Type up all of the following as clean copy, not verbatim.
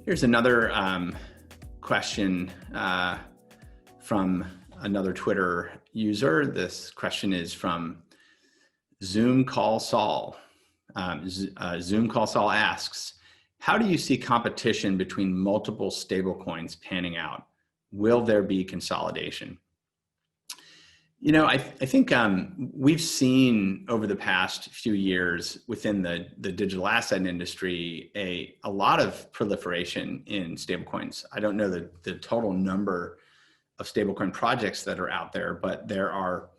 Here's another question from another Twitter user. This question is from Zoom Call Saul. Zoom Call Saul asks, how do you see competition between multiple stablecoins panning out? Will there be consolidation? You know, I think we've seen over the past few years within the digital asset industry a lot of proliferation in stablecoins. I don't know the total number of stablecoin projects that are out there, but there are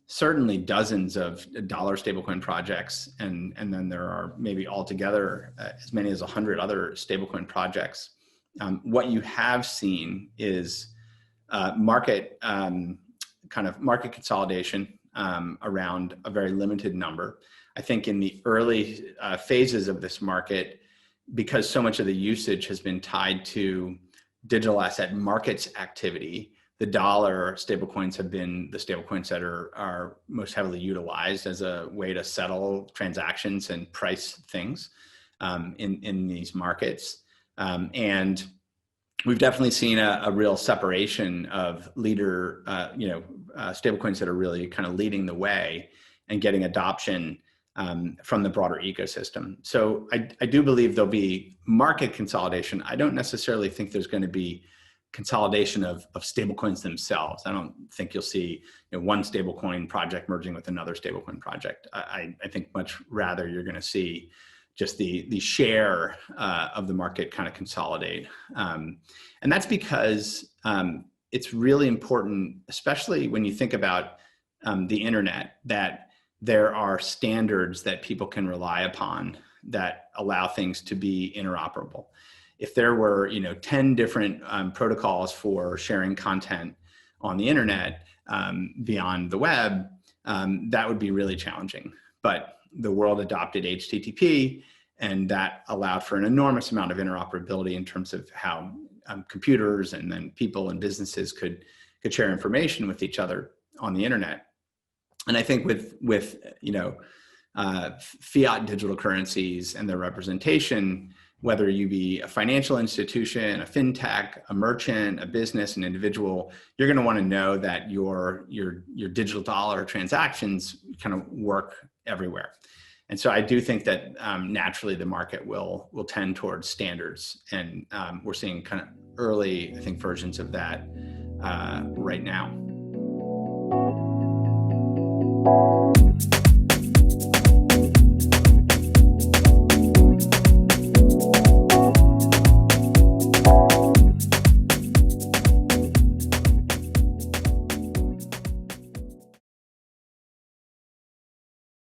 certainly dozens of dollar stablecoin projects, and then there are maybe altogether as many as 100 other stablecoin projects. What you have seen is market consolidation around a very limited number. I think in the early phases of this market, because so much of the usage has been tied to digital asset markets activity, the dollar stablecoins have been the stablecoins that are most heavily utilized as a way to settle transactions and price things in these markets. And we've definitely seen a real separation of stablecoins that are really kind of leading the way and getting adoption from the broader ecosystem. So I do believe there'll be market consolidation. I don't necessarily think there's going to be consolidation of stablecoins themselves. I don't think you'll see one stablecoin project merging with another stablecoin project. I think much rather you're going to see just the share of the market kind of consolidate. And that's because it's really important, especially when you think about the internet, that there are standards that people can rely upon that allow things to be interoperable. If there were 10 different protocols for sharing content on the internet beyond the web, that would be really challenging. But the world adopted HTTP, and that allowed for an enormous amount of interoperability in terms of how computers and then people and businesses could share information with each other on the internet. And I think with fiat digital currencies and their representation, whether you be a financial institution, a fintech, a merchant, a business, an individual, you're going to want to know that your digital dollar transactions kind of work everywhere. And so I do think that naturally the market will tend towards standards, and we're seeing kind of early, I think, versions of that right now.